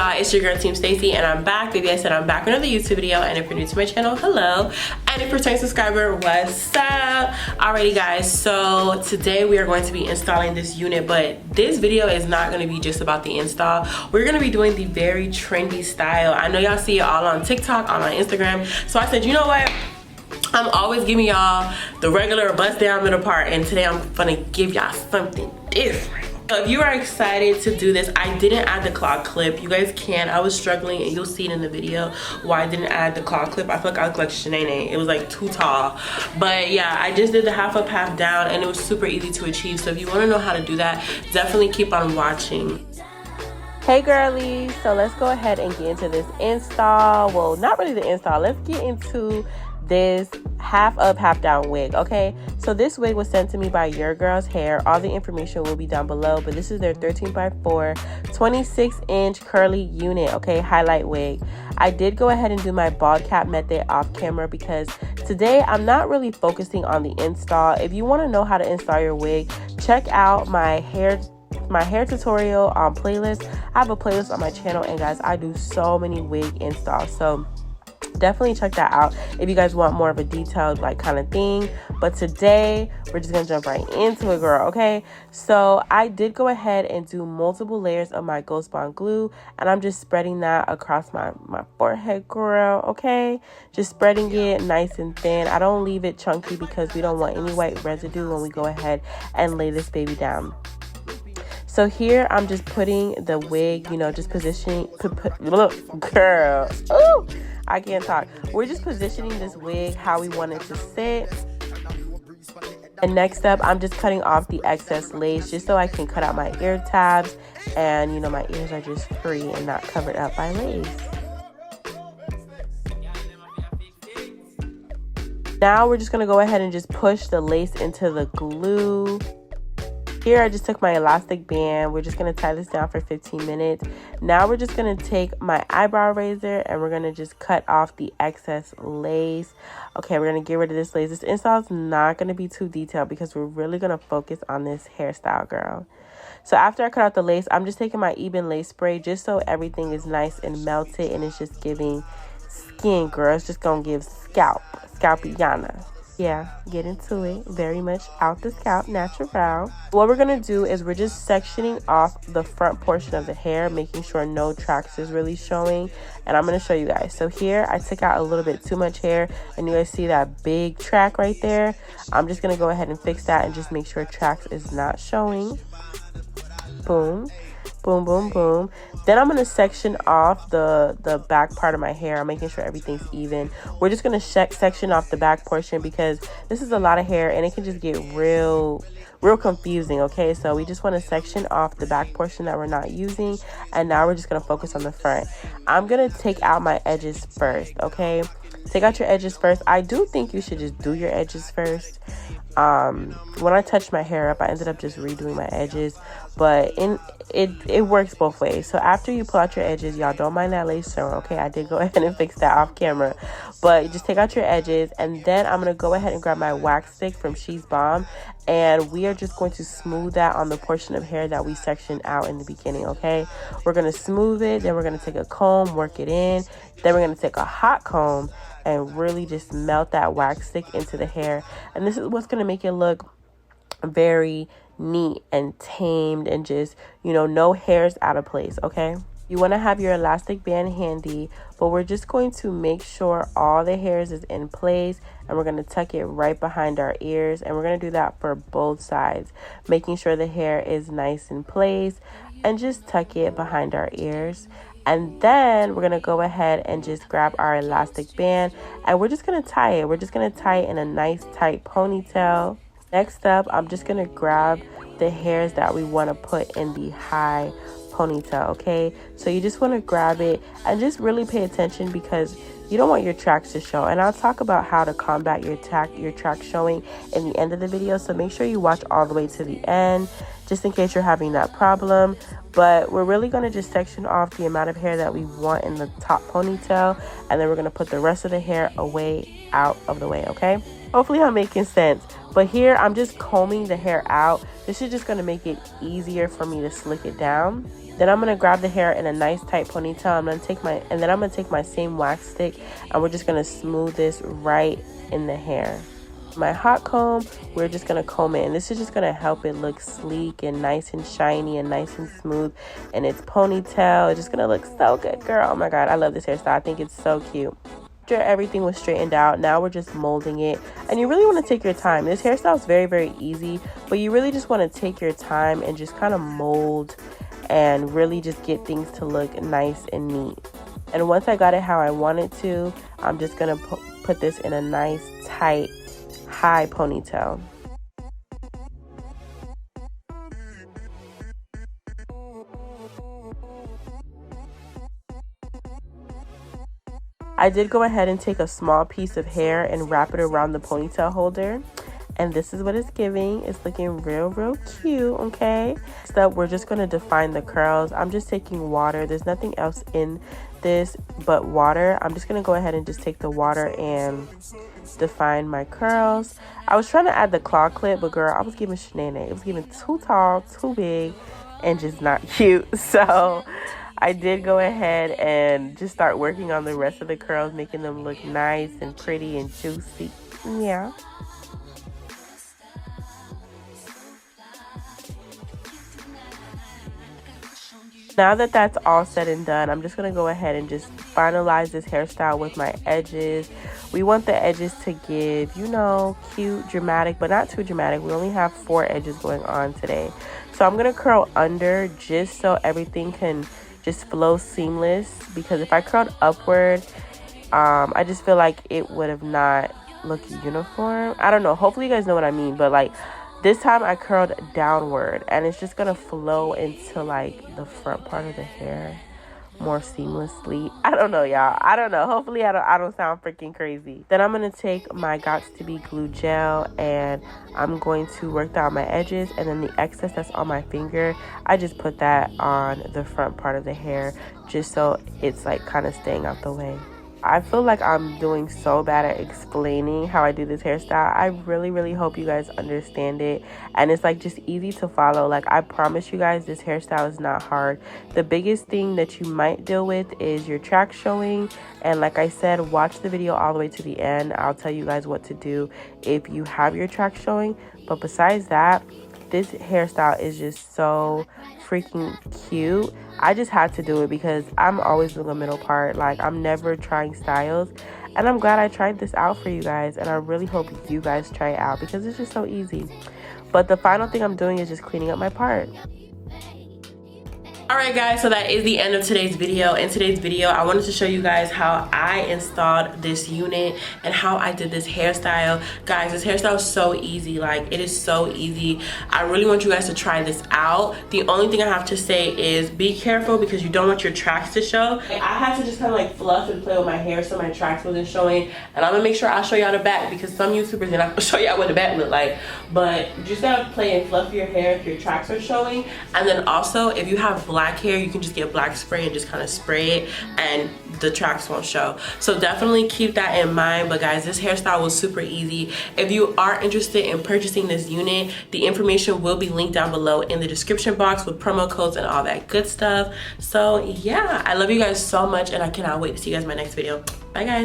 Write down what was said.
y'all? It's your girl Team Stacy, and I'm back. Baby, I said I'm back with another YouTube video, and if you're new to my channel, hello. And if you're a returning subscriber, what's up? Alrighty guys, so today we are going to be installing this unit, but this video is not going to be just about the install. We're going to be doing the very trendy style. I know y'all see it all on TikTok, all on Instagram, so I said, you know what? I'm always giving y'all the regular bust down middle part, and today I'm gonna give y'all something different. So if you are excited to do this, I didn't add the claw clip. You guys can. I was struggling, and you'll see it in the video why I didn't add the claw clip. I feel like I look like Shanae. It was like too tall. But yeah, I just did the half up, half down, and it was super easy to achieve. So if you want to know how to do that, definitely keep on watching. Hey girlies, so let's go ahead and get into this install. Well, not really the install. Let's get into this half up, half down wig. Okay, so this wig was sent to me by Urgirl's Hair. All the information will be down below, but this is their 13x4 26-inch curly unit. Okay, highlight wig. I did go ahead and do my bald cap method off camera because today I'm not really focusing on the install. If you want to know how to install your wig, check out my hair tutorial playlist. I have a playlist on my channel, and guys, I do so many wig installs, so definitely check that out if you guys want more of a detailed like kind of thing. But today we're just gonna jump right into it, girl. Okay, so I did go ahead and do multiple layers of my Ghost Bond glue, and I'm just spreading that across my forehead, girl. Okay, just spreading it nice and thin. I don't leave it chunky because we don't want any white residue when we go ahead and lay this baby down. So here I'm just putting the wig, you know, just positioning look, girl. Ooh, I can't talk. We're just positioning this wig how we want it to sit. And next up, I'm just cutting off the excess lace just so I can cut out my ear tabs, and you know, my ears are just free and not covered up by lace. Now we're just gonna go ahead and just push the lace into the glue. Here I just took my elastic band. We're just going to tie this down for 15 minutes. Now we're just going to take my eyebrow razor and we're going to just cut off the excess lace. Okay, we're going to get rid of this lace. This install is not going to be too detailed because we're really going to focus on this hairstyle, girl. So after I cut out the lace, I'm just taking my Ebin lace spray just so everything is nice and melted and it's just giving skin, girl. It's just going to give scalpiana. Yeah, get into it. Very much out the scalp, natural. What we're going to do is we're just sectioning off the front portion of the hair, making sure no tracks is really showing. And I'm going to show you guys. So here, I took out a little bit too much hair, and you guys see that big track right there. I'm just going to go ahead and fix that and just make sure tracks is not showing. Boom. Boom, boom, boom. Then I'm going to section off the back part of my hair. I'm making sure everything's even. We're just going to section off the back portion because this is a lot of hair and it can just get real confusing. Okay, so we just want to section off the back portion that we're not using, and now we're just going to focus on the front. I'm going to take out my edges first. Okay, take out your edges first. I do think you should just do your edges first. When I touched my hair up, I ended up just redoing my edges, but it works both ways. So after you pull out your edges, y'all don't mind that lace showing. Okay, I did go ahead and fix that off camera, but just take out your edges, and then I'm gonna go ahead and grab my wax stick from She's Bomb, and we are just going to smooth that on the portion of hair that we sectioned out in the beginning. Okay, we're gonna smooth it, then we're gonna take a comb, work it in, then we're gonna take a hot comb and really just melt that wax stick into the hair. And this is what's going to make it look very neat and tamed and just, you know, no hairs out of place. Okay, you want to have your elastic band handy, but we're just going to make sure all the hairs is in place, and we're going to tuck it right behind our ears, and we're going to do that for both sides, making sure the hair is nice in place, and just tuck it behind our ears. And then we're going to go ahead and just grab our elastic band, and we're just going to tie it. We're just going to tie it in a nice tight ponytail. Next up, I'm just going to grab the hairs that we want to put in the high ponytail. Okay, so you just want to grab it and just really pay attention because you don't want your tracks to show. And I'll talk about how to combat your track showing in the end of the video, so make sure you watch all the way to the end just in case you're having that problem. But we're really going to just section off the amount of hair that we want in the top ponytail, and then we're going to put the rest of the hair away out of the way. Okay, hopefully I'm making sense. But here I'm just combing the hair out. This is just going to make it easier for me to slick it down. Then I'm going to grab the hair in a nice tight ponytail. I'm going to take my same wax stick, and we're just going to smooth this right in the hair. My hot comb, we're just going to comb it, and this is just going to help it look sleek and nice and shiny and nice and smooth. And its ponytail, it's just going to look so good, girl. Oh my god, I love this hairstyle. I think it's so cute. After everything was straightened out, now we're just molding it, and you really want to take your time. This hairstyle is very, very easy, but you really just want to take your time and just kind of mold and really just get things to look nice and neat. And once I got it how I wanted to, I'm just gonna put this in a nice tight high ponytail. I did go ahead and take a small piece of hair and wrap it around the ponytail holder. And this is what it's giving. It's looking real, real cute, okay? Next up, we're just going to define the curls. I'm just taking water. There's nothing else in this but water. I'm just going to go ahead and just take the water and define my curls. I was trying to add the claw clip, but girl, I was giving shenanigans. It was giving too tall, too big, and just not cute. So I did go ahead and just start working on the rest of the curls, making them look nice and pretty and juicy. Yeah. Now that that's all said and done, I'm just going to go ahead and just finalize this hairstyle with my edges. We want the edges to give, you know, cute, dramatic, but not too dramatic. We only have 4 edges going on today. So I'm going to curl under just so everything can just flow seamless, because if I curled upward, I just feel like it would have not looked uniform. I don't know. Hopefully you guys know what I mean, but like, this time I curled downward, and it's just gonna flow into like the front part of the hair more seamlessly. I don't know, y'all. I don't know. Hopefully I don't sound freaking crazy. Then I'm gonna take my Gots to Be glue gel, and I'm going to work down my edges, and then the excess that's on my finger, I just put that on the front part of the hair just so it's like kind of staying out the way. I feel like I'm doing so bad at explaining how I do this hairstyle. I really, really hope you guys understand it. And it's like just easy to follow. Like, I promise you guys, this hairstyle is not hard. The biggest thing that you might deal with is your track showing. And like I said, watch the video all the way to the end. I'll tell you guys what to do if you have your track showing. But besides that, this hairstyle is just so freaking cute. I just had to do it because I'm always doing a middle part. Like, I'm never trying styles, and I'm glad I tried this out for you guys, and I really hope you guys try it out because it's just so easy. But the final thing I'm doing is just cleaning up my part. Alright guys, so that is the end of today's video. In today's video, I wanted to show you guys how I installed this unit and how I did this hairstyle. Guys, this hairstyle is so easy. Like, it is so easy. I really want you guys to try this out. The only thing I have to say is be careful because you don't want your tracks to show. I had to just kind of like fluff and play with my hair so my tracks wasn't showing. And I'm gonna make sure I show y'all the back because some YouTubers are not gonna show y'all what the back look like. But you just gotta play and fluff your hair if your tracks are showing. And then also, if you have black hair, you can just get black spray and just kind of spray it and the tracks won't show. So definitely keep that in mind. But guys, this hairstyle was super easy. If you are interested in purchasing this unit, the information will be linked down below in the description box with promo codes and all that good stuff. So yeah, I love you guys so much, and I cannot wait to see you guys in my next video. Bye guys.